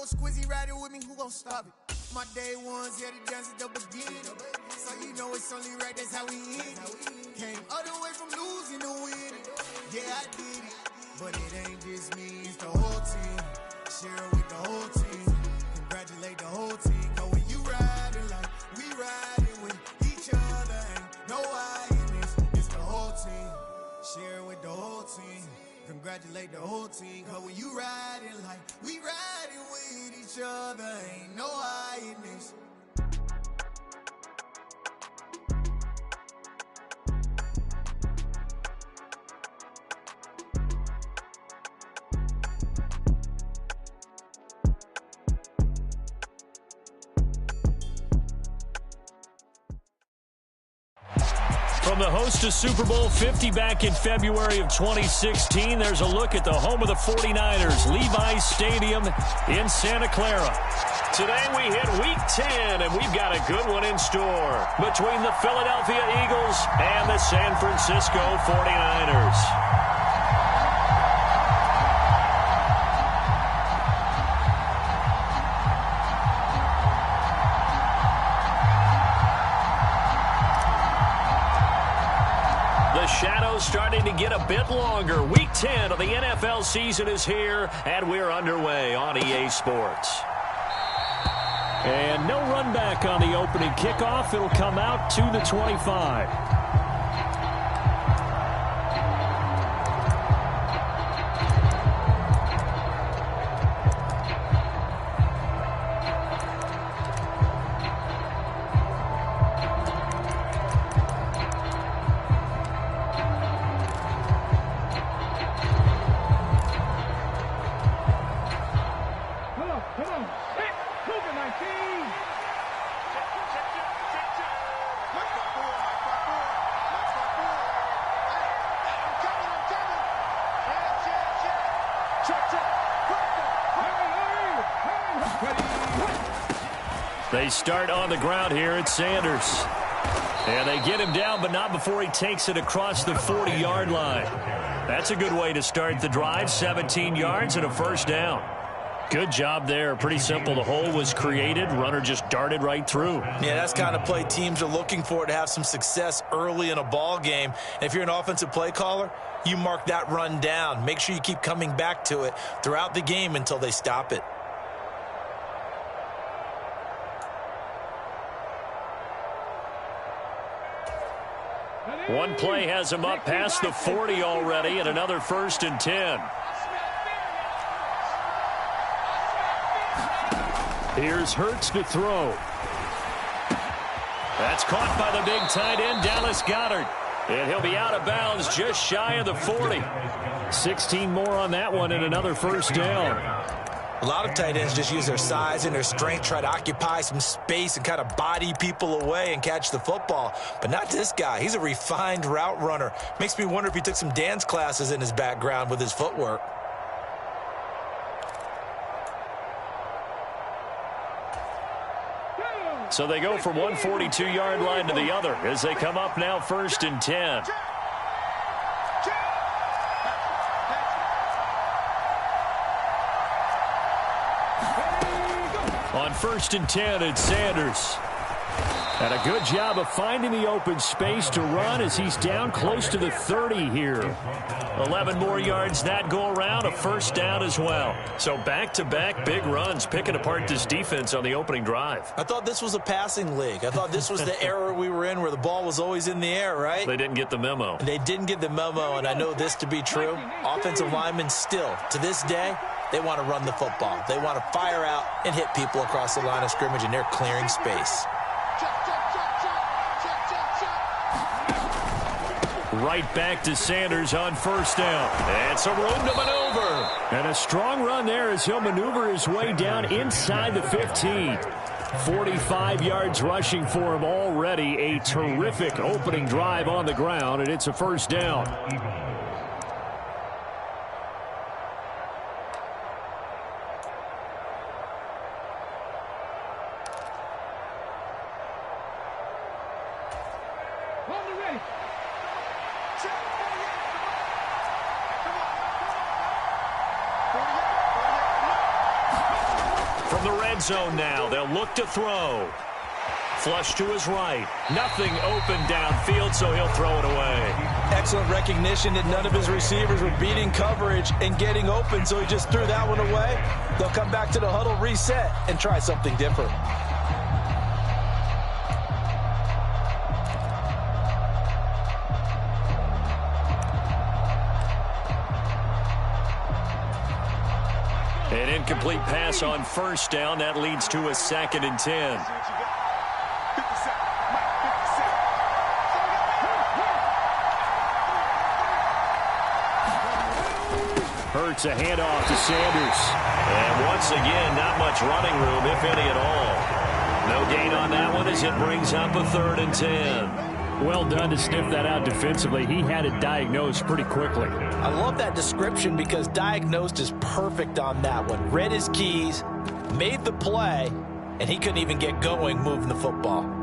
Squizzy riding with me, who gon' stop it? My day ones, yeah, the dance at the beginning. So you know it's only right, that's how we end it. Came all the way from losing to winning. Yeah, I did it. But it ain't just me, it's the whole team. Share it with the whole team. Congratulate the whole team. Cause when you riding like we riding with each other, ain't no I in this. It's the whole team. Share it with the whole team. Congratulate the whole team. Cause when you riding like we riding with each other, ain't no I in this. From the host of Super Bowl 50 back in February of 2016, there's a look at the home of the 49ers, Levi's Stadium in Santa Clara. Today we hit Week 10, and we've got a good one in store between the Philadelphia Eagles and the San Francisco 49ers. Shadows starting to get a bit longer. Week 10 of the NFL season is here, and we're underway on EA Sports. And no run back on the opening kickoff. It'll come out to the 25. They start on the ground here at Sanders. And they get him down, but not before he takes it across the 40-yard line. That's a good way to start the drive, 17 yards and a first down. Good job there. Pretty simple. The hole was created. Runner just darted right through. Yeah, that's the kind of play teams are looking for to have some success early in a ball game. And if you're an offensive play caller, you mark that run down. Make sure you keep coming back to it throughout the game until they stop it. One play has him up past the 40 already, and another 1st and 10. Here's Hurts to throw. That's caught by the big tight end, Dallas Goedert. And he'll be out of bounds just shy of the 40. 16 more on that one and another first down. A lot of tight ends just use their size and their strength, try to occupy some space and kind of body people away and catch the football. But not this guy. He's a refined route runner. Makes me wonder if he took some dance classes in his background with his footwork. So they go from one 42-yard line to the other as they come up now 1st and 10. On 1st and 10, it's Sanders. And a good job of finding the open space to run as he's down close to the 30 here. 11 more yards that go around, a first down as well. So back-to-back big runs, picking apart this defense on the opening drive. I thought this was a passing league. I thought this was the era we were in where the ball was always in the air, right? They didn't get the memo. They didn't get the memo, and I know this to be true. Offensive linemen still, to this day, they want to run the football. They want to fire out and hit people across the line of scrimmage, and they're clearing space. Right back to Sanders on first down. And some room to maneuver. And a strong run there as he'll maneuver his way down inside the 15. 45 yards rushing for him already. A terrific opening drive on the ground, and it's a first down. From the red zone now, they'll look to throw. Flush to his right. Nothing open downfield, so he'll throw it away. Excellent recognition that none of his receivers were beating coverage and getting open, so he just threw that one away. They'll come back to the huddle, reset, and try something different. An incomplete pass on first down. That leads to a 2nd and 10. Hurts a handoff to Sanders. And once again, not much running room, if any at all. No gain on that one as it brings up a 3rd and 10. Well done to sniff that out defensively. He had it diagnosed pretty quickly. I love that description because diagnosed is perfect on that one. Read his keys, made the play, and he couldn't even get going moving the football.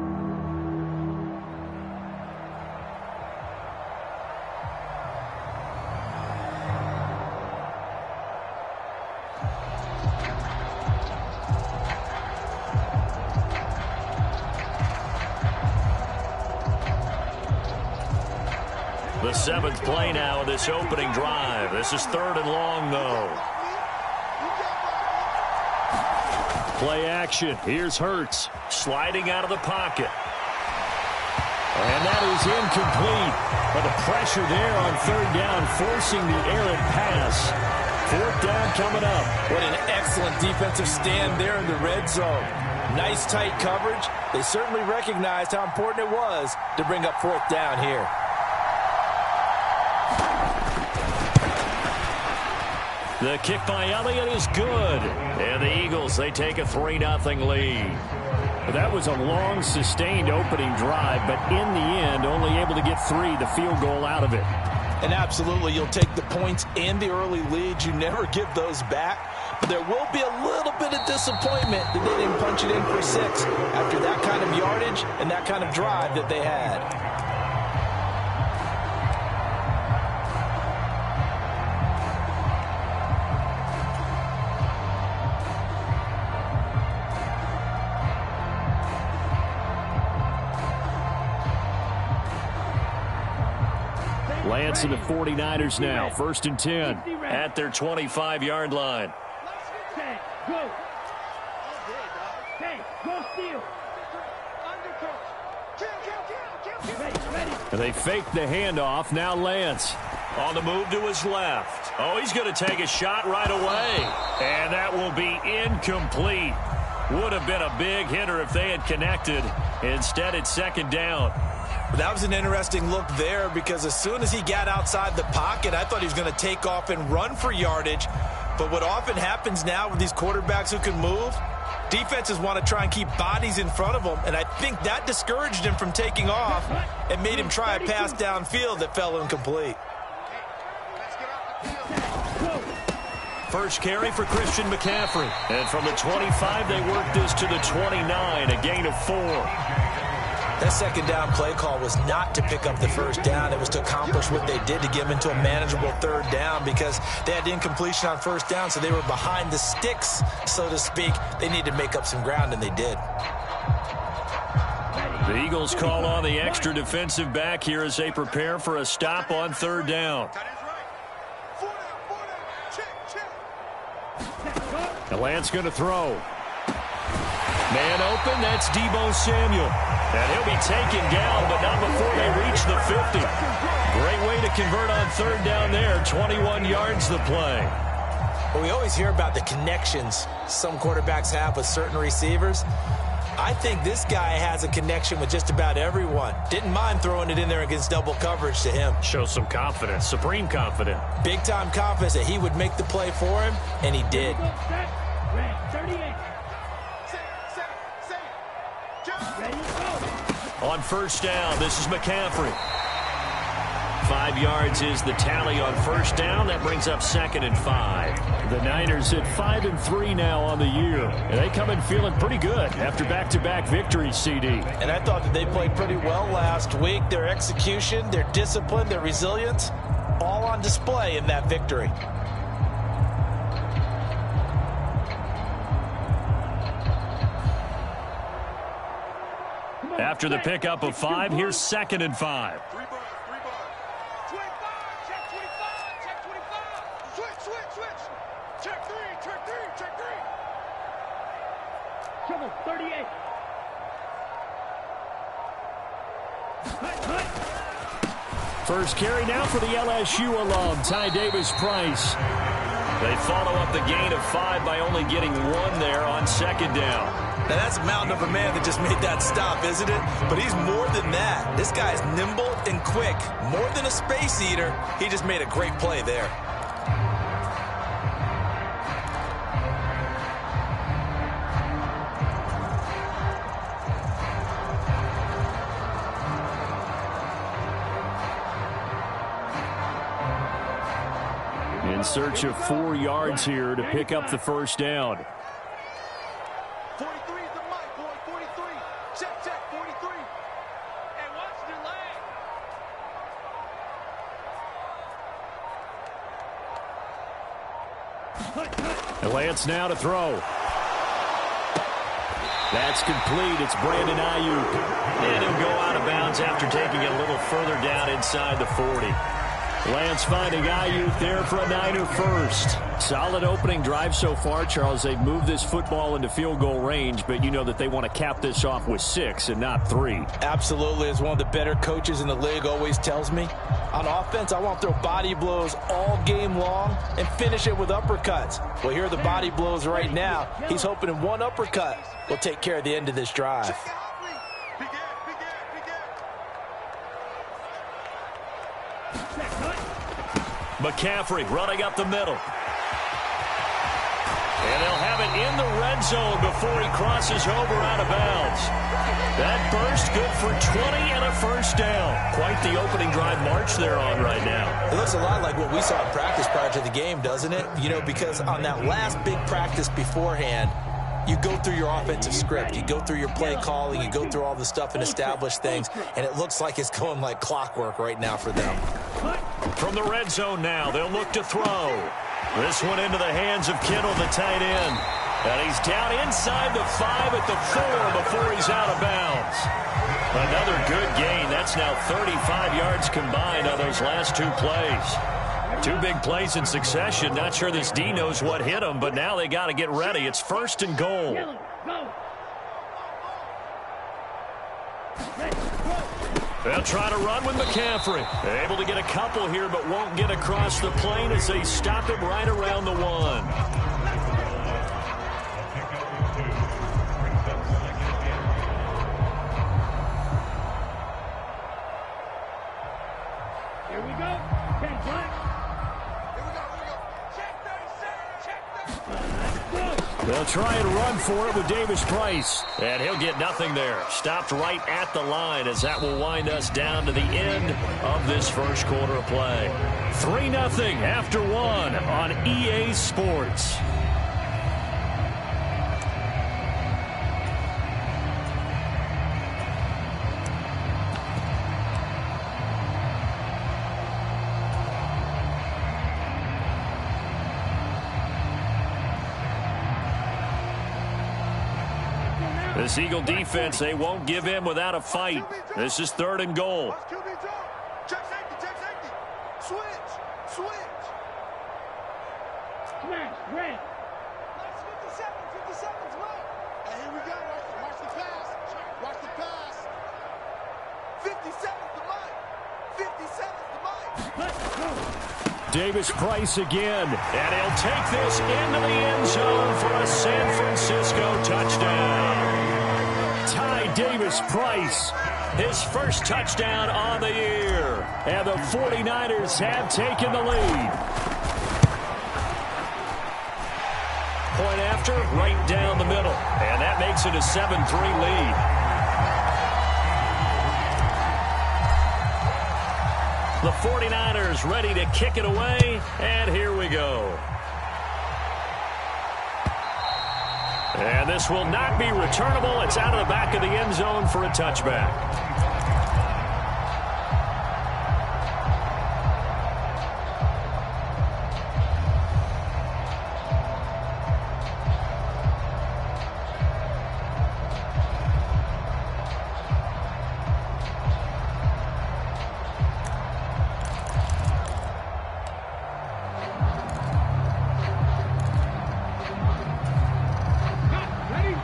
The 7th play now of this opening drive. This is 3rd and long, though. Play action. Here's Hurts sliding out of the pocket. And that is incomplete. But the pressure there on 3rd down, forcing the errant pass. 4th down coming up. What an excellent defensive stand there in the red zone. Nice tight coverage. They certainly recognized how important it was to bring up 4th down here. The kick by Elliott is good. And the Eagles, they take a 3-0 lead. Well, that was a long, sustained opening drive, but in the end, only able to get 3, the field goal out of it. And absolutely, you'll take the points and the early leads. You never give those back. But there will be a little bit of disappointment that they didn't punch it in for 6 after that kind of yardage and that kind of drive that they had. Lance and the 49ers now. 1st and 10. At their 25-yard line. And they fake the handoff. Now Lance. On the move to his left. Oh, he's going to take a shot right away. And that will be incomplete. Would have been a big hitter if they had connected. Instead, it's 2nd down. That was an interesting look there because as soon as he got outside the pocket, I thought he was going to take off and run for yardage. But what often happens now with these quarterbacks who can move, defenses want to try and keep bodies in front of them, and I think that discouraged him from taking off and made him try a pass downfield that fell incomplete. First carry for Christian McCaffrey. And from the 25, they work this to the 29, a gain of 4. That 2nd down play call was not to pick up the 1st down. It was to accomplish what they did to get them into a manageable 3rd down because they had incompletion on 1st down, so they were behind the sticks, so to speak. They needed to make up some ground, and they did. The Eagles call on the extra defensive back here as they prepare for a stop on 3rd down. And Lance going to throw. Man open, that's Deebo Samuel. And he'll be taken down, but not before they reach the 50. Great way to convert on 3rd down there. 21 yards the play. Well, we always hear about the connections some quarterbacks have with certain receivers. I think this guy has a connection with just about everyone. Didn't mind throwing it in there against double coverage to him. Shows some confidence, supreme confidence. Big-time confidence that he would make the play for him, and he did. On 1st down, this is McCaffrey. 5 yards is the tally on 1st down. That brings up 2nd and 5. The Niners at 5-3 now on the year. And they come in feeling pretty good after back-to-back victories, CD. And I thought that they played pretty well last week. Their execution, their discipline, their resilience, all on display in that victory. After the pickup of 5, here's 2nd and 5. 3 bars, 3 bars. 25, check 25, check 25. Switch. Check 3, check 3. Trouble, 38. First carry now for the LSU alum, Ty Davis-Price. They follow up the gain of 5 by only getting 1 there on 2nd down. Now, that's a mountain of a man that just made that stop, isn't it? But he's more than that. This guy's nimble and quick. More than a space eater. He just made a great play there. In search of 4 yards here to pick up the first down. 43 is the mic, boy. 43. Check, 43. Hey, watch the leg. Lance now to throw. That's complete. It's Brandon Ayuk. And he'll go out of bounds after taking it a little further down inside the 40. Lance finding Ayuk there for a Niner first. Solid opening drive so far, Charles. They've moved this football into field goal range, but you know that they want to cap this off with 6 and not 3. Absolutely. As one of the better coaches in the league always tells me, on offense, I want to throw body blows all game long and finish it with uppercuts. Well, here are the body blows right now. He's hoping in one uppercut will take care of the end of this drive. McCaffrey running up the middle. And they'll have it in the red zone before he crosses over out of bounds. That burst good for 20 and a first down. Quite the opening drive march they're on right now. It looks a lot like what we saw in practice prior to the game, doesn't it? You know, because on that last big practice beforehand, you go through your offensive script. You go through your play calling. You go through all the stuff and establish things. And it looks like it's going like clockwork right now for them. From the red zone now, they'll look to throw. This one into the hands of Kittle, the tight end. And he's down inside the 5 at the 4 before he's out of bounds. Another good gain. That's now 35 yards combined on those last 2 plays. 2 big plays in succession. Not sure this D knows what hit him, but now they got to get ready. It's 1st and goal. They'll try to run with McCaffrey. Able to get a couple here, but won't get across the plane as they stop him right around the 1. Here we go. 10 black. Here we go. Check 37, They'll try and run for it with Davis-Price. And he'll get nothing there. Stopped right at the line as that will wind us down to the end of this first quarter of play. 3-0 after 1 on EA Sports. This Eagle defense, they won't give in without a fight. This is 3rd and goal. check safety. Switch. Smash, red. 50 seconds left. And here we go. Watch the pass. 50 seconds to Mike. Davis-Price again. And he'll take this into the end zone for a San Francisco touchdown. Ty Davis-Price, his first touchdown on the year. And the 49ers have taken the lead. Point after, right down the middle. And that makes it a 7-3 lead. The 49ers ready to kick it away, and here we go. And this will not be returnable. It's out of the back of the end zone for a touchback.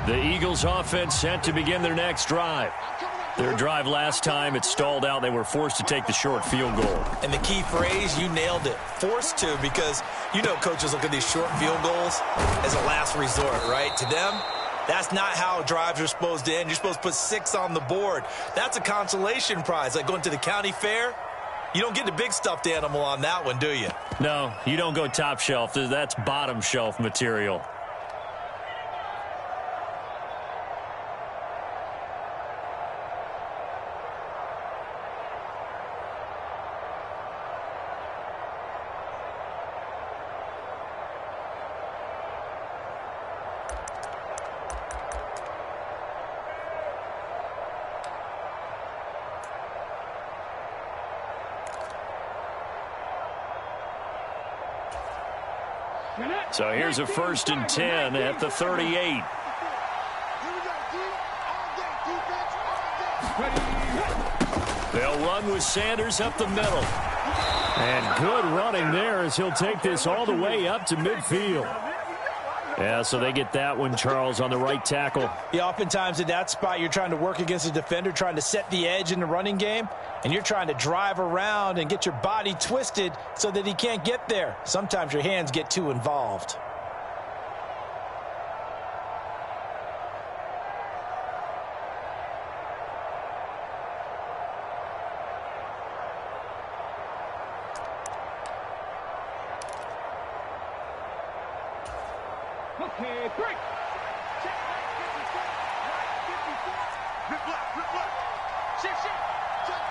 The Eagles offense set to begin their next drive. Their drive last time, it stalled out. They were forced to take the short field goal. And the key phrase, you nailed it, forced to, because you know coaches look at these short field goals as a last resort, right? To them, that's not how drives are supposed to end. You're supposed to put 6 on the board. That's a consolation prize, like going to the county fair. You don't get the big stuffed animal on that one, do you? No, you don't go top shelf. That's bottom shelf material. So here's a 1st and 10 at the 38. They'll run with Sanders up the middle. And good running there as he'll take this all the way up to midfield. Yeah, so they get that one, Charles, on the right tackle. Yeah, oftentimes in that spot, you're trying to work against a defender, trying to set the edge in the running game, and you're trying to drive around and get your body twisted so that he can't get there. Sometimes your hands get too involved. Okay, break. Check right 54. Right 54. Rip block, rip block. Check. Check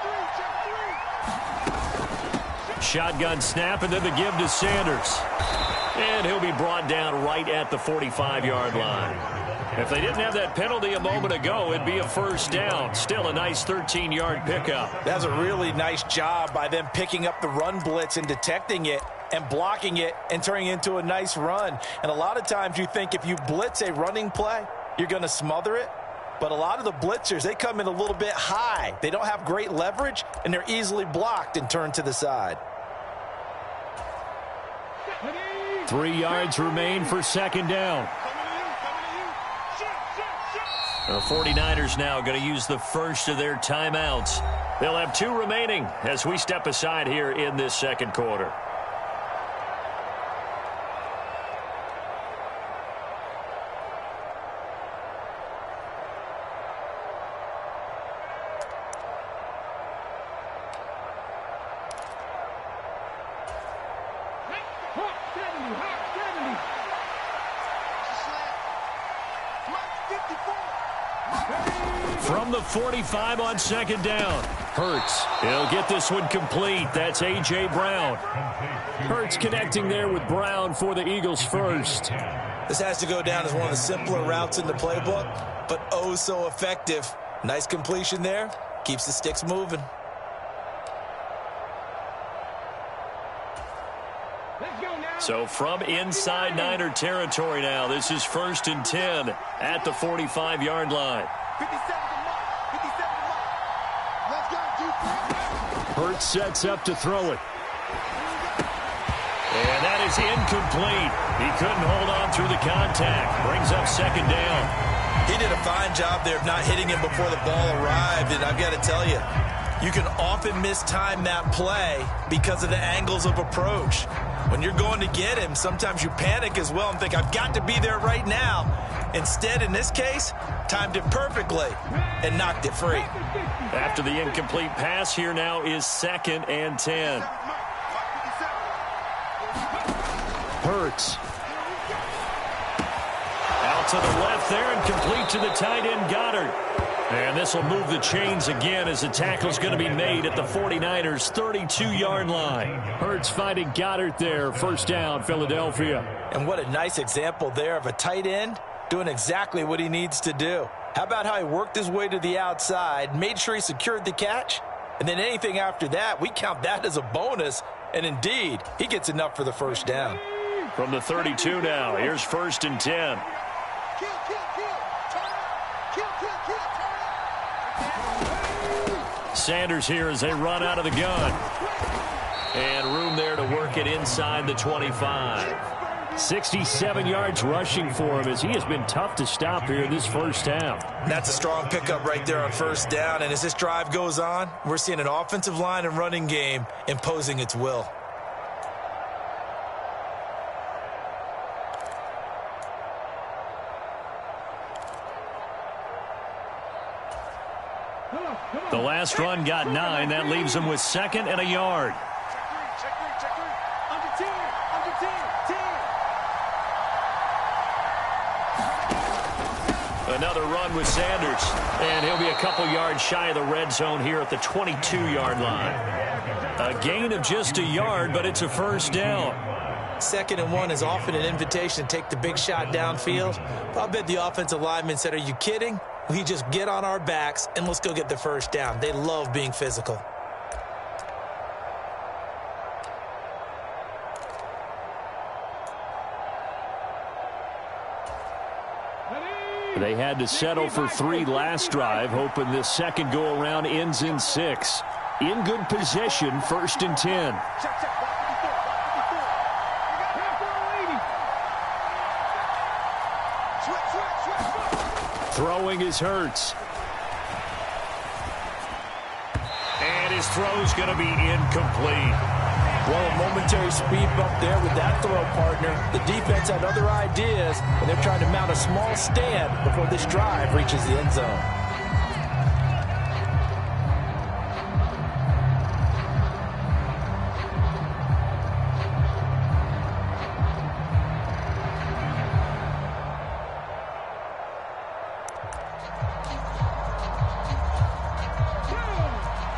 3. Shotgun snap, and then the give to Sanders. And he'll be brought down right at the 45-yard line. If they didn't have that penalty a moment ago, it'd be a 1st down. Still a nice 13-yard pickup. That's a really nice job by them picking up the run blitz and detecting it and blocking it and turning it into a nice run. And a lot of times you think if you blitz a running play, you're going to smother it. But a lot of the blitzers, they come in a little bit high. They don't have great leverage, and they're easily blocked and turned to the side. 3 yards remain for 2nd down. The 49ers now going to use the first of their timeouts. They'll have 2 remaining as we step aside here in this 2nd quarter. From the 45 on 2nd down. Hurts. He'll get this one complete. That's A.J. Brown. Hurts connecting there with Brown for the Eagles first. This has to go down as one of the simpler routes in the playbook, but oh so effective. Nice completion there. Keeps the sticks moving. So from inside Niner territory now, this is 1st and 10 at the 45-yard line. 57 to mark. 57 to mark. Let's go, defense. Hurts sets up to throw it. And that is incomplete. He couldn't hold on through the contact. Brings up 2nd down. He did a fine job there of not hitting him before the ball arrived, and I've got to tell you, you can often mistime that play because of the angles of approach. When you're going to get him, sometimes you panic as well and think, I've got to be there right now. Instead, in this case, timed it perfectly and knocked it free. After the incomplete pass, here now is 2nd and 10. Hurts. Out to the left there and complete to the tight end, Goddard. And this will move the chains again as the tackle's going to be made at the 49ers' 32-yard line. Hurts finding Goddard there. 1st down, Philadelphia. And what a nice example there of a tight end doing exactly what he needs to do. How about how he worked his way to the outside, made sure he secured the catch, and then anything after that, we count that as a bonus. And indeed, he gets enough for the 1st down. From the 32 now, here's 1st and 10. Kill, kill, kill. Turn up. Kill, kill, kill. Turn up. Sanders here as they run out of the gun. And room there to work it inside the 25. 67 yards rushing for him as he has been tough to stop here in this first half. That's a strong pickup right there on first down. And as this drive goes on, we're seeing an offensive line and running game imposing its will. The last run got 9. That leaves him with 2nd and a yard. Check three. Under 10. Another run with Sanders. And he'll be a couple yards shy of the red zone here at the 22-yard line. A gain of just a yard, but it's a first down. 2nd and 1 is often an invitation to take the big shot downfield. But I bet the offensive lineman said, "Are you kidding? We just get on our backs and let's go get the first down." They love being physical. They had to settle for 3 last drive, hoping this second go-around ends in 6. In good position, 1st and 10. Check. Switch. Throwing is Hurts. And his throw's going to be incomplete. Well, a momentary speed bump there with that throw, partner. The defense had other ideas, and they're trying to mount a small stand before this drive reaches the end zone.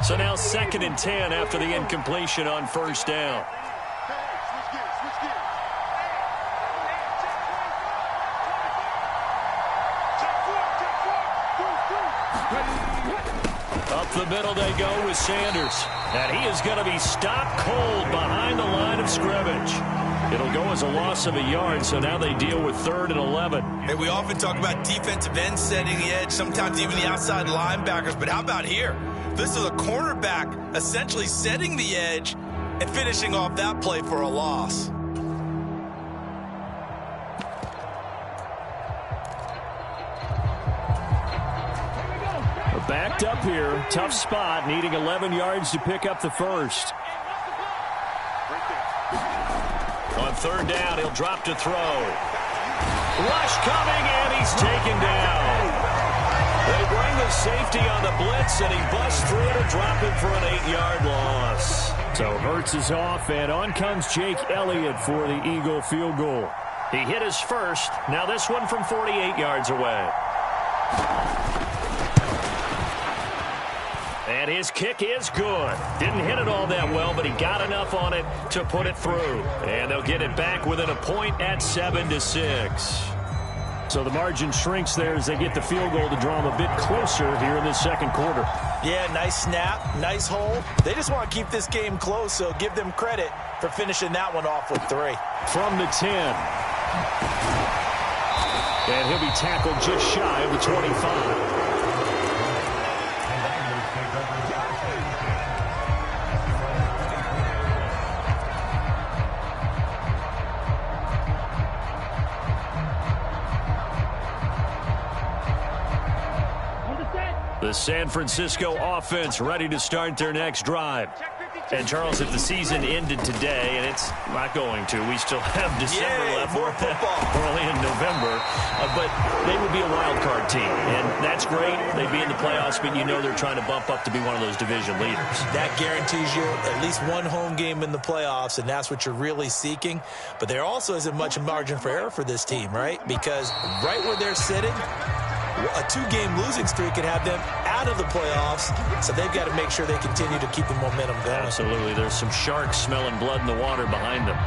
So now 2nd and 10 after the incompletion on first down. Switch gears. Up the middle they go with Sanders. And he is going to be stopped cold behind the line of scrimmage. It'll go as a loss of a yard, so now they deal with 3rd and 11. Hey, we often talk about defensive ends setting the edge, sometimes even the outside linebackers, but how about here? This is a cornerback essentially setting the edge and finishing off that play for a loss. Backed up here, tough spot, needing 11 yards to pick up the first. On 3rd down, he'll drop to throw. Rush coming, and he's taken down. They bring the safety on the blitz, and he busts through to drop it for an 8-yard loss. So Hurts is off, and on comes Jake Elliott for the Eagle field goal. He hit his first. Now this one from 48 yards away. And his kick is good. Didn't hit it all that well, but he got enough on it to put it through. And they'll get it back within a point at 7-6. So the margin shrinks there as they get the field goal to draw them a bit closer here in the second quarter. Yeah, nice snap, nice hold. They just want to keep this game close, so give them credit for finishing that one off with 3. From the 10. And he'll be tackled just shy of the 25. The San Francisco offense ready to start their next drive. And, Charles, if the season ended today, and it's not going to, we still have December left. More football. Early in November. But they would be a wild card team. And that's great. They'd be in the playoffs, but you know they're trying to bump up to be one of those division leaders. That guarantees you at least one home game in the playoffs, and that's what you're really seeking. But there also isn't much margin for error for this team, right? Because right where they're sitting, a 2-game losing streak could have them out of the playoffs, so they've got to make sure they continue to keep the momentum going. Absolutely. There's some sharks smelling blood in the water behind them.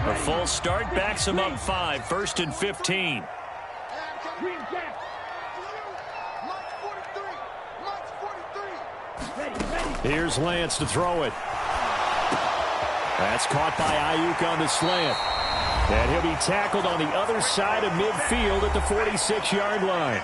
A full start backs them up 5, 1st and 15. Here's Lance to throw it. That's caught by Ayuk on the slant. And he'll be tackled on the other side of midfield at the 46-yard line.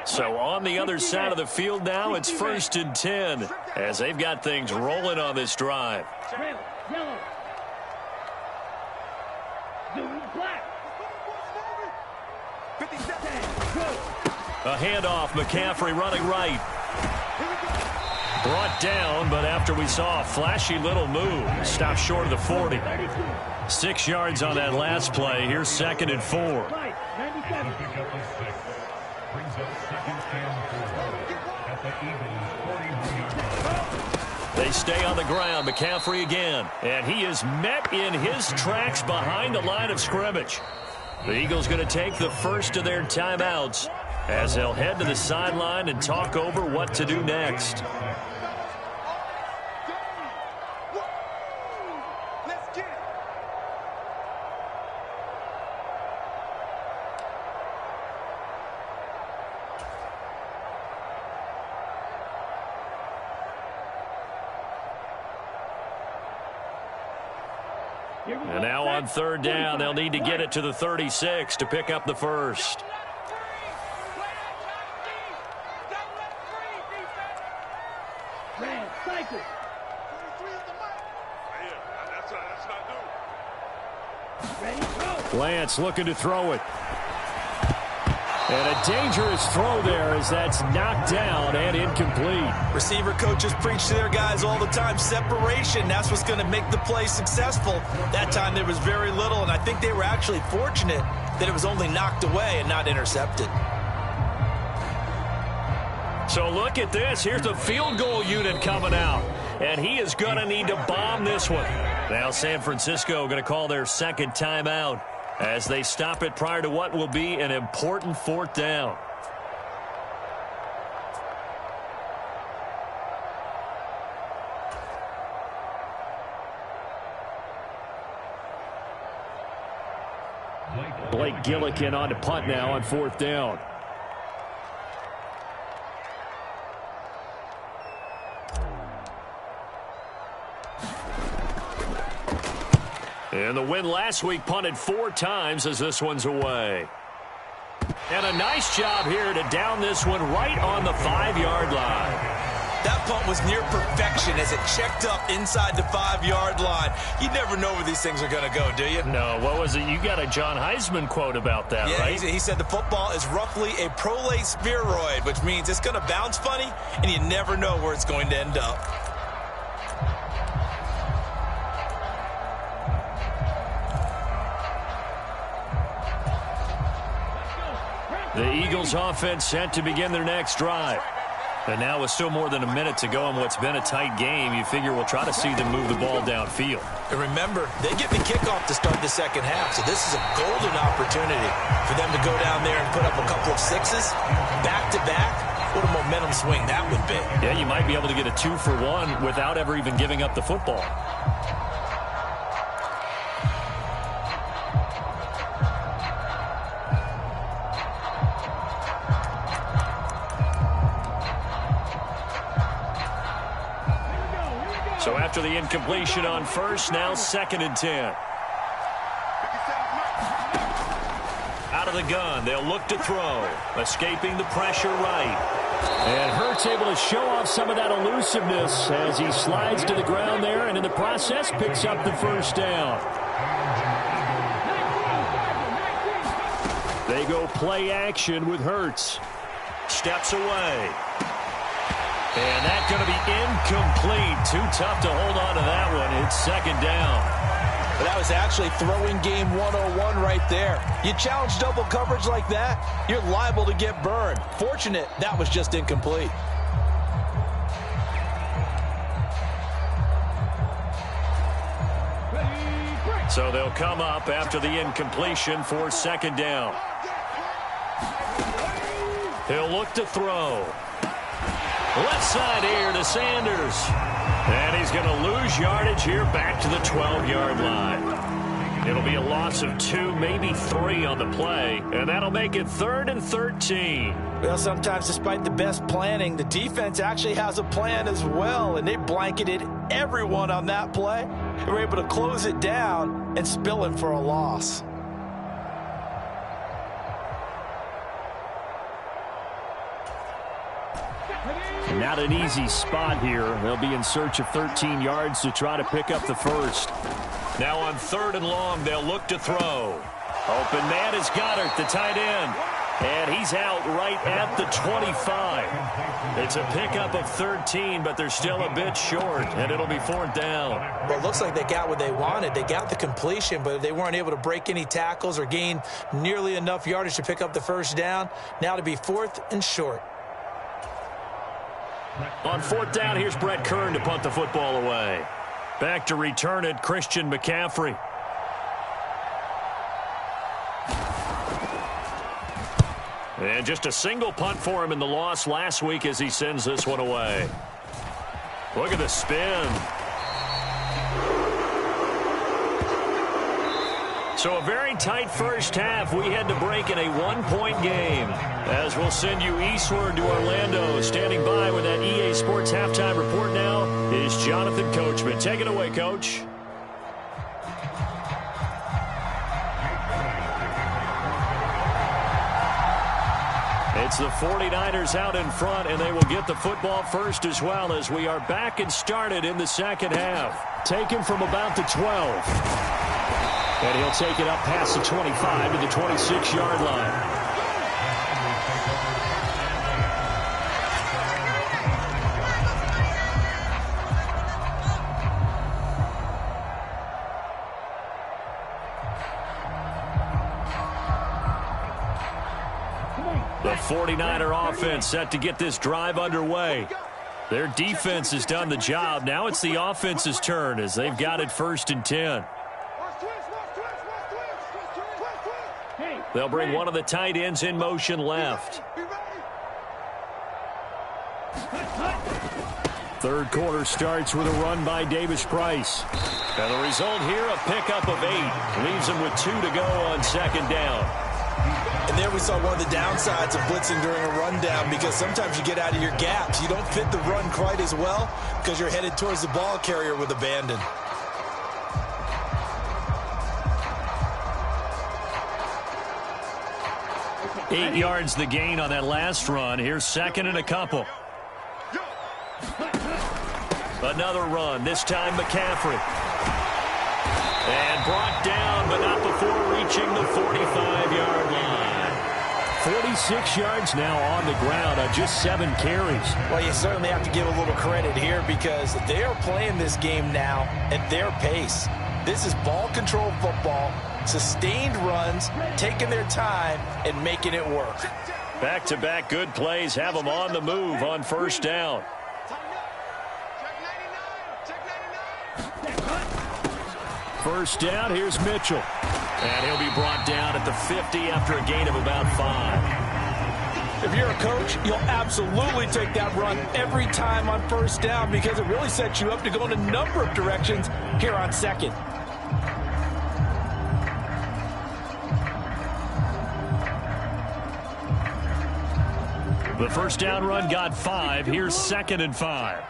So on the other side of the field now, it's 1st and 10 as they've got things rolling on this drive. Yellow. Zoom black. 50 seconds. A handoff, McCaffrey running right. Brought down, but after we saw a flashy little move, stopped short of the 40. 6 yards on that last play. Here's 2nd and 4. They stay on the ground. McCaffrey again. And he is met in his tracks behind the line of scrimmage. The Eagles going to take the first of their timeouts as they'll head to the sideline and talk over what to do next. And now on 3rd down, they'll need to get it to the 36 to pick up the first. Lance looking to throw it. And a dangerous throw there as that's knocked down and incomplete. Receiver coaches preach to their guys all the time. Separation, that's what's going to make the play successful. That time there was very little, and I think they were actually fortunate that it was only knocked away and not intercepted. So look at this. Here's the field goal unit coming out. And he is going to need to bomb this one. Now San Francisco going to call their 2nd timeout as they stop it prior to what will be an important 4th down. Blake Gillikin on to punt now on 4th down. And the win last week punted 4 times as this one's away. And a nice job here to down this one right on the 5-yard line. That punt was near perfection as it checked up inside the 5-yard line. You never know where these things are going to go, do you? No, what was it? You got a John Heisman quote about that, right? He said the football is roughly a prolate spheroid, which means it's going to bounce funny, and you never know where it's going to end up. The Eagles offense set to begin their next drive. And now with still more than a minute to go in what's been a tight game, you figure we'll try to see them move the ball downfield. And remember, they get the kickoff to start the 2nd half, so this is a golden opportunity for them to go down there and put up a couple of 6s back-to-back. What a momentum swing that would be. Yeah, you might be able to get a 2-for-1 without ever even giving up the football. So after the incompletion on 1st, now 2nd and 10. Out of the gun, they'll look to throw. Escaping the pressure right. And Hurts able to show off some of that elusiveness as he slides to the ground there and in the process picks up the 1st down. They go play action with Hurts. Steps away. And that's going to be incomplete. Too tough to hold on to that one. It's 2nd down. But that was actually throwing game 101 right there. You challenge double coverage like that, you're liable to get burned. Fortunate that was just incomplete. So they'll come up after the incompletion for 2nd down. He'll look to throw. Left side here to Sanders. And he's going to lose yardage here back to the 12-yard line. It'll be a loss of 2, maybe 3 on the play. And that'll make it 3rd and 13. Well, sometimes despite the best planning, the defense actually has a plan as well. And they blanketed everyone on that play. They were able to close it down and spill it for a loss. Not an easy spot here. They'll be in search of 13 yards to try to pick up the first. Now on 3rd and long, they'll look to throw. Open man is Goddard, the tight end. And he's out right at the 25. It's a pickup of 13, but they're still a bit short, and it'll be 4th down. Well, it looks like they got what they wanted. They got the completion, but they weren't able to break any tackles or gain nearly enough yardage to pick up the first down. Now to be 4th and short. On 4th down, here's Brett Kern to punt the football away. Back to return it, Christian McCaffrey. And just a single punt for him in the loss last week as he sends this one away. Look at the spin. So a very tight first half. We had to break in a 1-point game. As we'll send you eastward to Orlando. Standing by with that EA Sports halftime report now is Jonathan Coachman. Take it away, Coach. It's the 49ers out in front, and they will get the football first as well as we are back and started in the second half. Taken from about the 12. And he'll take it up past the 25 to the 26-yard line. The 49er offense set to get this drive underway. Their defense has done the job. Now it's the offense's turn as they've got it 1st and 10. They'll bring one of the tight ends in motion left. 3rd quarter starts with a run by Davis Price. And the result here, a pickup of 8. Leaves him with 2 to go on 2nd down. And there we saw one of the downsides of blitzing during a rundown, because sometimes you get out of your gaps. You don't fit the run quite as well because you're headed towards the ball carrier with abandon. Eight yards the gain on that last run. Here's 2nd and a couple. Another run, this time McCaffrey. And brought down, but not before reaching the 45-yard line. 46 yards now on the ground on just 7 carries. Well, you certainly have to give a little credit here because they are playing this game now at their pace. This is ball control football, sustained runs, taking their time, and making it work. Back-to-back good plays have them on the move on 1st down. First down, here's Mitchell. And he'll be brought down at the 50 after a gain of about 5. If you're a coach, you'll absolutely take that run every time on 1st down because it really sets you up to go in a number of directions here on 2nd. The 1st down run got 5. Here's 2nd and 5.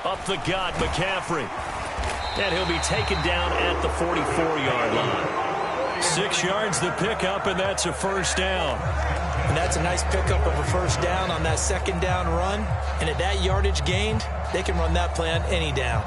Up the gut, McCaffrey. And he'll be taken down at the 44-yard line. 6 yards the pickup, and that's a 1st down. And that's a nice pickup of a 1st down on that 2nd down run. And at that yardage gained, they can run that play on any down.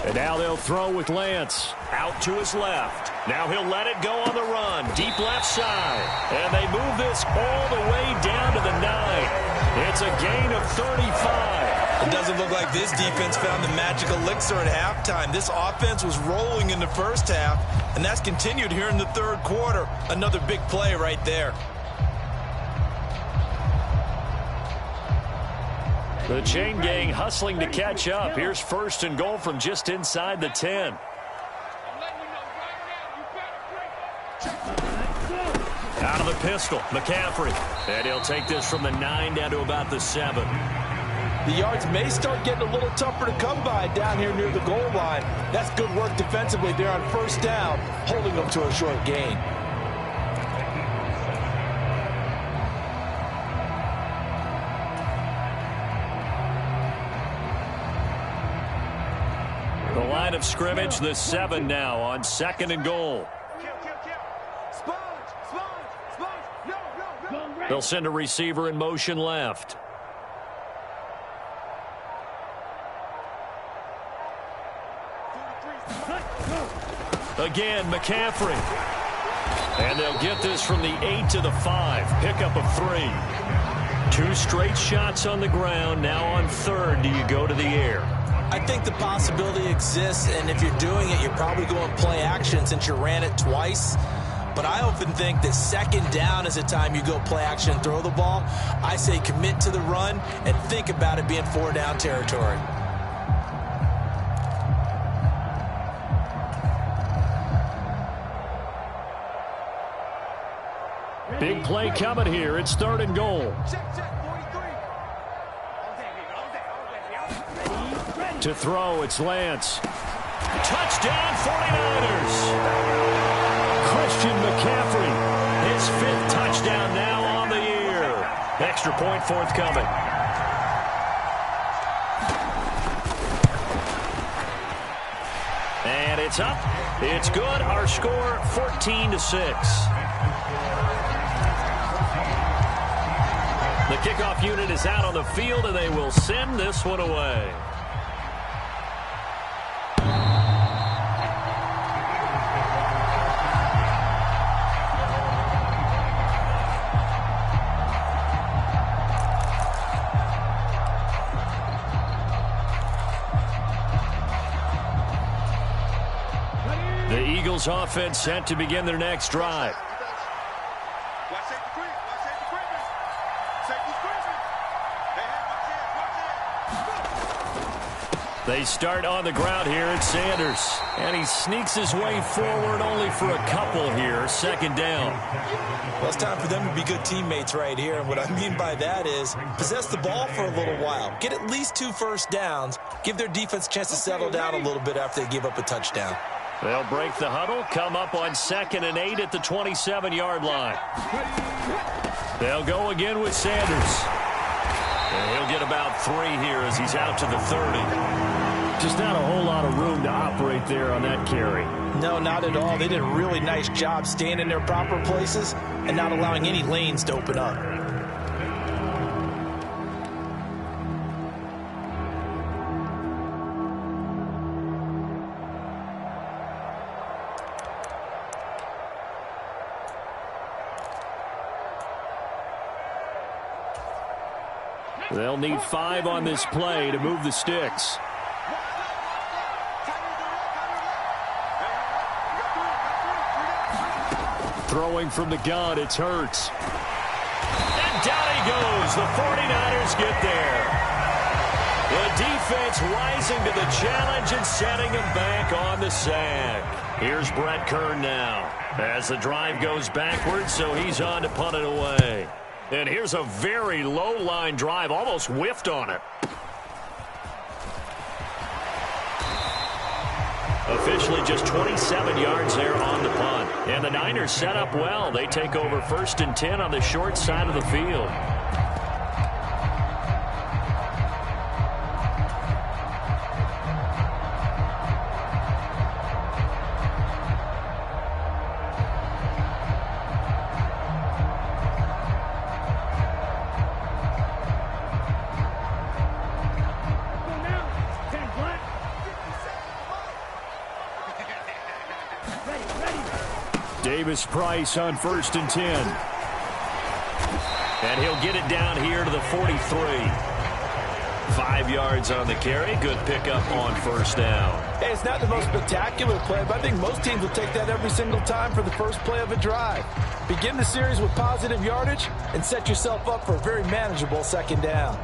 And now they'll throw with Lance. Out to his left. Now he'll let it go on the run. Deep left side. And they move this all the way down to the 9. It's a gain of 35. It doesn't look like this defense found the magic elixir at halftime. This offense was rolling in the 1st half, and that's continued here in the 3rd quarter. Another big play right there. The chain gang hustling to catch up. Here's 1st and goal from just inside the 10. Out of the pistol, McCaffrey. And he'll take this from the 9 down to about the 7. The yards may start getting a little tougher to come by down here near the goal line. That's good work defensively there on 1st down, holding them to a short gain. of scrimmage, the 7 now on 2nd and goal. They'll send a receiver in motion left. Again, McCaffrey. And they'll get this from the 8 to the 5. Pickup of 3. 2 straight shots on the ground. Now on 3rd, do you go to the air? I think the possibility exists, and if you're doing it, you're probably going play action since you ran it twice. But I often think that 2nd down is the time you go play action and throw the ball. I say commit to the run and think about it being 4-down territory. Big play coming here. It's 3rd and goal. To throw, it's Lance. Touchdown, 49ers. Christian McCaffrey, his 5th touchdown now on the year. Extra point forthcoming. And it's up. It's good. Our score, 14-6. The kickoff unit is out on the field, and they will send this one away. The Eagles offense set to begin their next drive. They start on the ground here at Sanders. And he sneaks his way forward only for a couple here. 2nd down. Well, it's time for them to be good teammates right here. And what I mean by that is possess the ball for a little while. Get at least 2 first downs. Give their defense a chance to settle down a little bit after they give up a touchdown. They'll break the huddle, come up on 2nd and 8 at the 27-yard line. They'll go again with Sanders. And he'll get about 3 here as he's out to the 30. Just not a whole lot of room to operate there on that carry. No, not at all. They did a really nice job staying in their proper places and not allowing any lanes to open up. They'll need 5 on this play to move the sticks. Throwing from the gun, it's Hurts. And down he goes. The 49ers get there. The defense rising to the challenge and setting him back on the sack. Here's Brett Kern now as the drive goes backwards, so he's on to punt it away. And here's a very low-line drive, almost whiffed on it. Officially just 27 yards there on the punt. And the Niners set up well. They take over 1st and 10 on the short side of the field. Davis Price on 1st and 10. And he'll get it down here to the 43. 5 yards on the carry. Good pickup on 1st down. Hey, it's not the most spectacular play, but I think most teams will take that every single time for the first play of a drive. Begin the series with positive yardage and set yourself up for a very manageable 2nd down.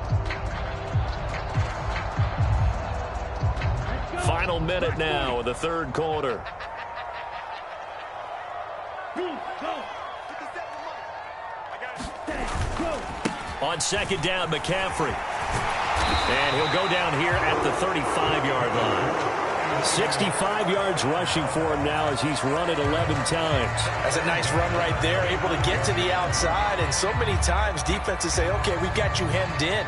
Final minute now of the 3rd quarter. On 2nd down, McCaffrey. And he'll go down here at the 35-yard line. 65 yards rushing for him now as he's run it 11 times. That's a nice run right there, able to get to the outside. And so many times defenses say, okay, we got you hemmed in.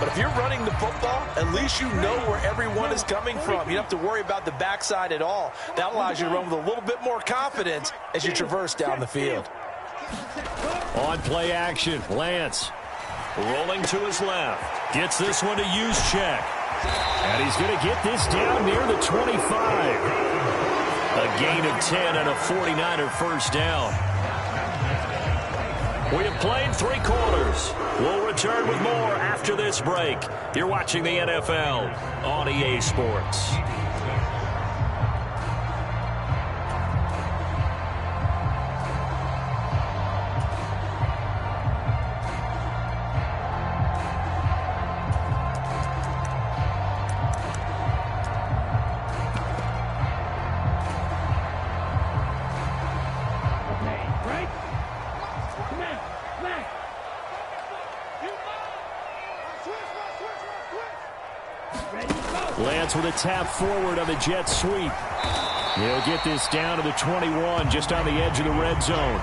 But if you're running the football, at least you know where everyone is coming from. You don't have to worry about the backside at all. That allows you to run with a little bit more confidence as you traverse down the field. On play action, Lance rolling to his left. Gets this one to Juszczyk. And he's going to get this down near the 25. A gain of 10 and a 49er first down. We have played 3 quarters. We'll return with more after this break. You're watching the NFL on EA Sports. Lance with a tap forward on the jet sweep. He'll get this down to the 21, just on the edge of the red zone.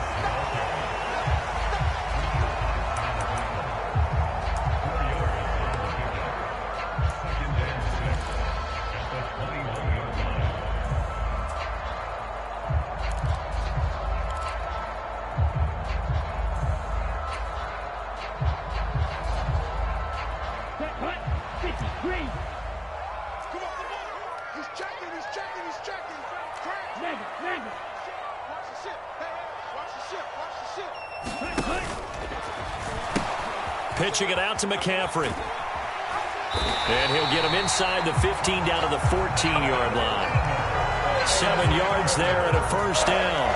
Pitching it out to McCaffrey. And he'll get him inside the 15 down to the 14-yard line. 7 yards there and a first down.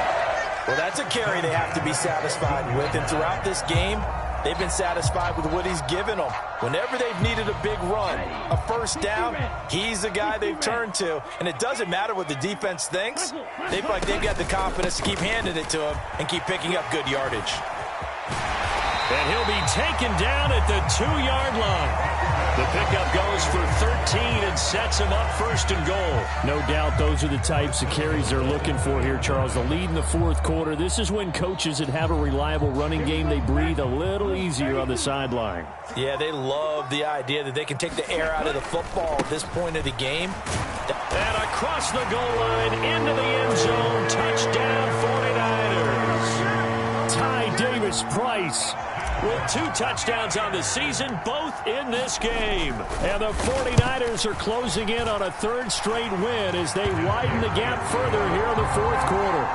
Well, that's a carry they have to be satisfied with. And throughout this game, they've been satisfied with what he's given them. Whenever they've needed a big run, a first down, he's the guy they've turned to. And it doesn't matter what the defense thinks. They feel like they've got the confidence to keep handing it to him and keep picking up good yardage. And he'll be taken down at the 2-yard line. The pickup goes for 13 and sets him up first and goal. No doubt those are the types of carries they're looking for here, Charles. The lead in the fourth quarter. This is when coaches that have a reliable running game, they breathe a little easier on the sideline. Yeah, they love the idea that they can take the air out of the football at this point of the game. And across the goal line into the end zone. Touchdown 49ers. Ty Davis-Price with 2 touchdowns on the season, both in this game. And the 49ers are closing in on a 3rd straight win as they widen the gap further here in the fourth quarter.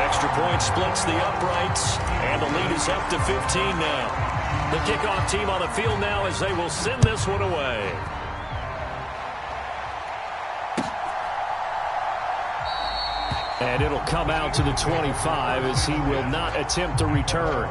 Extra point splits the uprights, and the lead is up to 15 now. The kickoff team on the field now as they will send this one away. And it'll come out to the 25 as he will not attempt to return.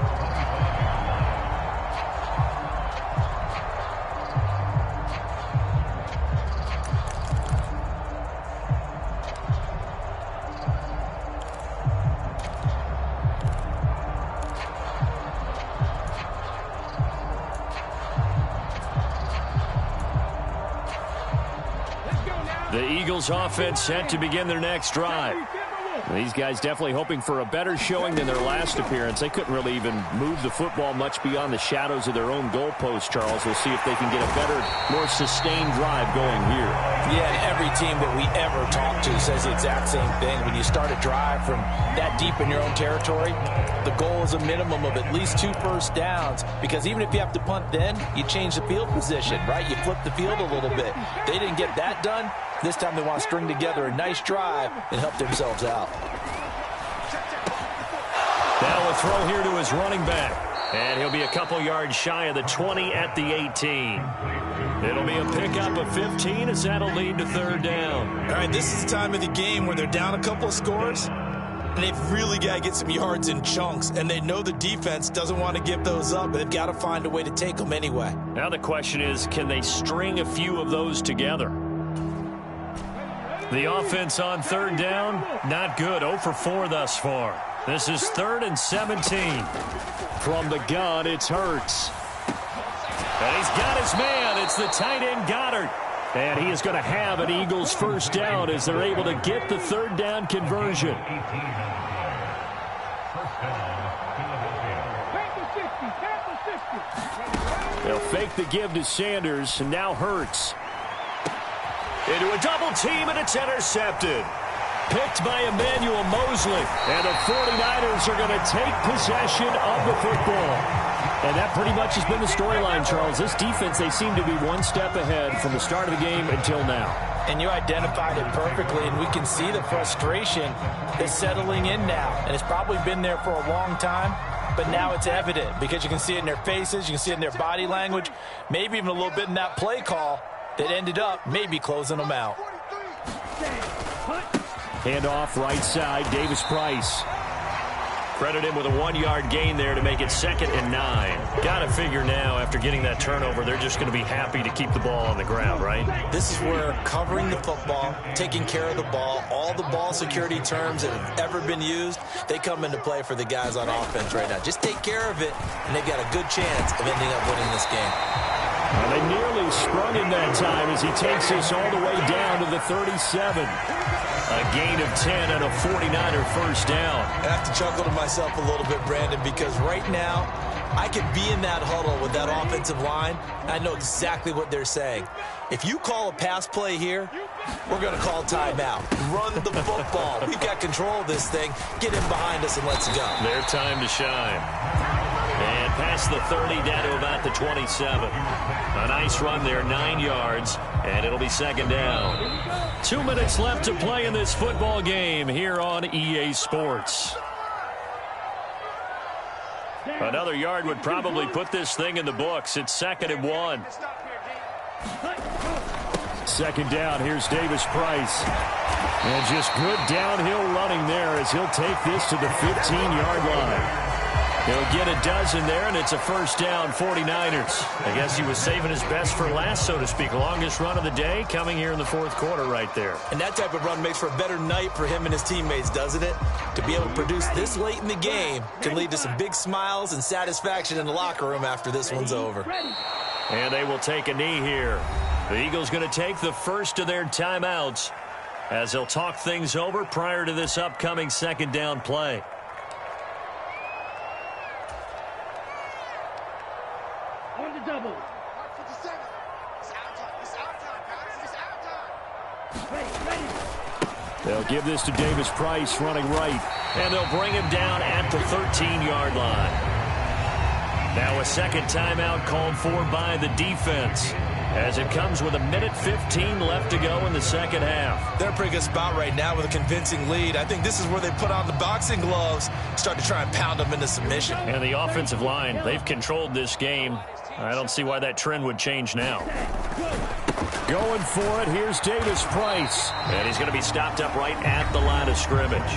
The Eagles offense set to begin their next drive. These guys definitely hoping for a better showing than their last appearance. They couldn't really even move the football much beyond the shadows of their own goalpost, Charles. We'll see if they can get a better, more sustained drive going here. Yeah, and every team that we ever talk to says the exact same thing. When you start a drive from that deep in your own territory, the goal is a minimum of at least 2 first downs, because even if you have to punt then, you change the field position, right? You flip the field a little bit. They didn't get that done. This time they want to string together a nice drive and help themselves out. Now a throw here to his running back. And he'll be a couple yards shy of the 20 at the 18. It'll be a pickup of 15 as that'll lead to 3rd down. All right, this is the time of the game where they're down a couple of scores, and they've really got to get some yards in chunks, and they know the defense doesn't want to give those up, but they've got to find a way to take them anyway. Now the question is, can they string a few of those together? The offense on 3rd down, not good. 0 for 4 thus far. This is 3rd and 17. From the gun, it's Hurts. And he's got his man. It's the tight end Goddard. And he is going to have an Eagles first down as they're able to get the 3rd down conversion. They'll fake the give to Sanders, and now Hurts. Into a double team, and it's intercepted. Picked by Emmanuel Mosley. And the 49ers are going to take possession of the football. And that pretty much has been the storyline, Charles. This defense, they seem to be one step ahead from the start of the game until now. And you identified it perfectly, and we can see the frustration that's settling in now. And it's probably been there for a long time, but now it's evident because you can see it in their faces, you can see it in their body language, maybe even a little bit in that play call that ended up maybe closing them out. Handoff right side, Davis Price. Credit him with a 1-yard gain there to make it 2nd and 9. Got to figure now, after getting that turnover, they're just going to be happy to keep the ball on the ground, right? This is where covering the football, taking care of the ball, all the ball security terms that have ever been used, they come into play for the guys on offense right now. Just take care of it, and they've got a good chance of ending up winning this game. Well, they nearly sprung him that time as he takes us all the way down to the 37. A gain of 10 and a 49er first down. I have to chuckle to myself a little bit, Brandon, because right now I could be in that huddle with that offensive line. I know exactly what they're saying. If you call a pass play here, we're going to call timeout. Run the football. We've got control of this thing. Get him behind us and let's go. Their time to shine. And past the 30 down to about the 27. A nice run there, 9 yards, and it'll be 2nd down. 2 minutes left to play in this football game here on EA Sports. Another yard would probably put this thing in the books. It's 2nd and 1. 2nd down, here's Davis Price. And just good downhill running there as he'll take this to the 15-yard line. He'll get a dozen there, and it's a first down, 49ers. I guess he was saving his best for last, so to speak. Longest run of the day coming here in the 4th quarter right there. And that type of run makes for a better night for him and his teammates, doesn't it? To be able to produce this late in the game can lead to some big smiles and satisfaction in the locker room after this one's over. And they will take a knee here. The Eagles going to take the first of their timeouts as they'll talk things over prior to this upcoming 2nd down play. Double. They'll give this to Davis Price running right. And they'll bring him down at the 13-yard line. Now a second timeout called for by the defense as it comes with 1:15 left to go in the second half. They're in a pretty good spot right now with a convincing lead. I think this is where they put on the boxing gloves, start to try and pound them into submission. And the offensive line, they've controlled this game. I don't see why that trend would change now. Going for it, here's Davis Price. And he's going to be stopped up right at the line of scrimmage.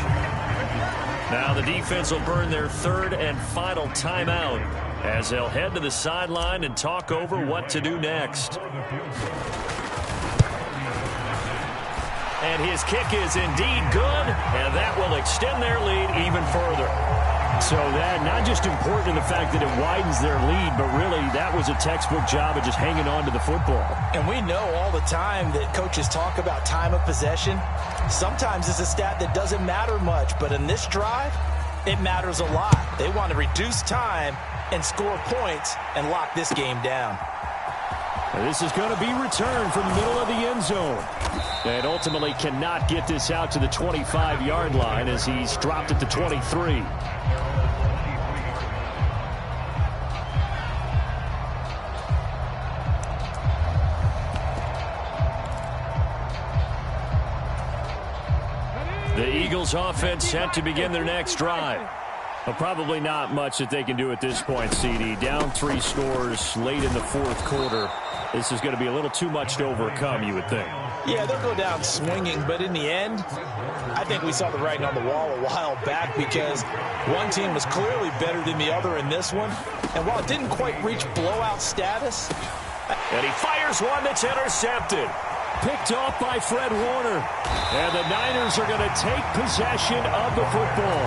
Now the defense will burn their 3rd and final timeout as they'll head to the sideline and talk over what to do next. And his kick is indeed good, and that will extend their lead even further. So that not just important in the fact that it widens their lead, but really that was a textbook job of just hanging on to the football. And we know all the time that coaches talk about time of possession. Sometimes it's a stat that doesn't matter much, but in this drive, it matters a lot. They want to reduce time and score points and lock this game down. And this is going to be returned from the middle of the end zone. And ultimately cannot get this out to the 25-yard line as he's dropped at the 23. The Eagles offense set to begin their next drive. Well, probably not much that they can do at this point, CD. Down 3 scores late in the 4th quarter. This is going to be a little too much to overcome, you would think. Yeah, they'll go down swinging, but in the end, I think we saw the writing on the wall a while back because one team was clearly better than the other in this one. And while it didn't quite reach blowout status. And he fires one that's intercepted. Picked off by Fred Warner. And the Niners are going to take possession of the football.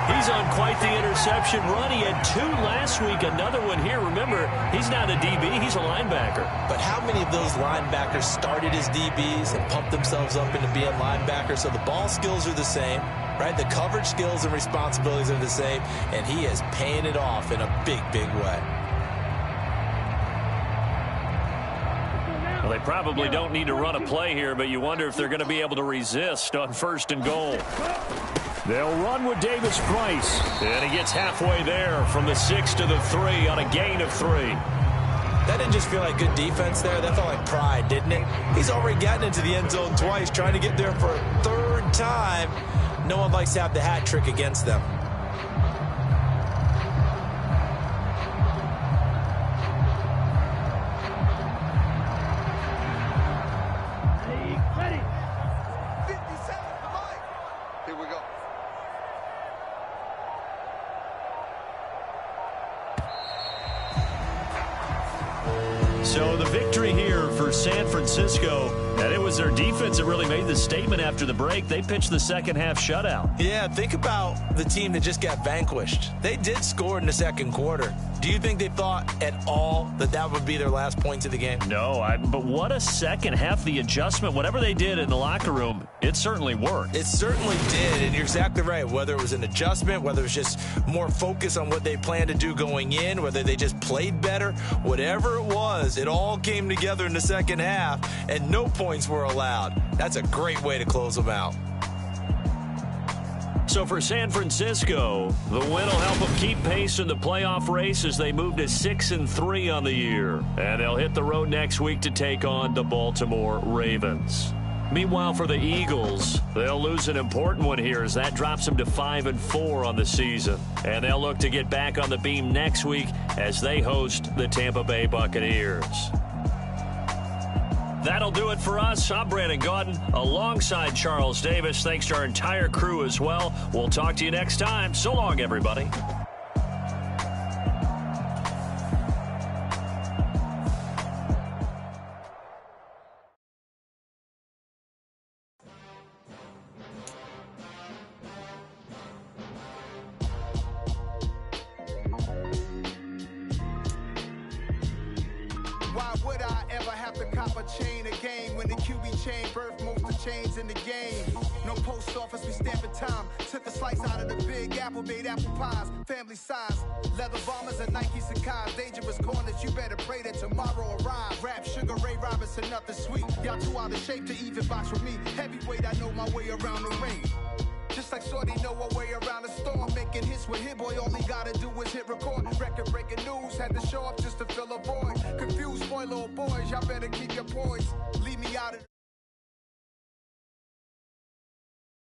He's on quite the interception run. He had 2 last week, another one here. Remember, he's not a DB, he's a linebacker. But how many of those linebackers started as DBs and pumped themselves up into being linebackers? So the ball skills are the same. right? The coverage skills and responsibilities are the same, and he is paying it off in a big, big way. Well, they probably don't need to run a play here, but you wonder if they're going to be able to resist on 1st and goal. They'll run with Davis Price. And he gets halfway there from the 6 to the 3 on a gain of 3. That didn't just feel like good defense there. That felt like pride, didn't it? He's already gotten into the end zone twice, trying to get there for a 3rd time. No one likes to have the hat trick against them. Ready. 50 seconds to life. Here we go. So the victory here for San Francisco, and it was their defense that really made the statement after the break. They pitched the second-half shutout. Yeah, think about the team that just got vanquished. They did score in the 2nd quarter. Do you think they thought at all that that would be their last points of the game? No, but what a second half. The adjustment, whatever they did in the locker room, it certainly worked. It certainly did, and you're exactly right. Whether it was an adjustment, whether it was just more focus on what they planned to do going in, whether they just played better, whatever it was, it all came together in the 2nd half, and no points were allowed. That's a great way to close them out. So for San Francisco, the win will help them keep pace in the playoff race as they move to 6-3 on the year. And they'll hit the road next week to take on the Baltimore Ravens. Meanwhile, for the Eagles, they'll lose an important one here as that drops them to 5-4 on the season. And they'll look to get back on the beam next week as they host the Tampa Bay Buccaneers. That'll do it for us. I'm Brandon Gaudin alongside Charles Davis. Thanks to our entire crew as well. We'll talk to you next time. So long, everybody. Why would I ever have to cop a chain again when the QB chain birthed most of the chains in the game? No post office, we stamping time. Took a slice out of the big apple, made apple pies, family size. Leather bombers and Nike Sacai's, dangerous corners, you better pray that tomorrow arrives. Rap, Sugar Ray Robinson, nothing sweet. Y'all too out of shape to even box with me. Heavyweight, I know my way around the ring. Just like Shorty know her way around the storm, making hits with Hit Boy, all he gotta do is hit record. Record breaking news, had to show up just to fill a void. Confused, spoiled little boys, y'all better keep your poise. Leave me out of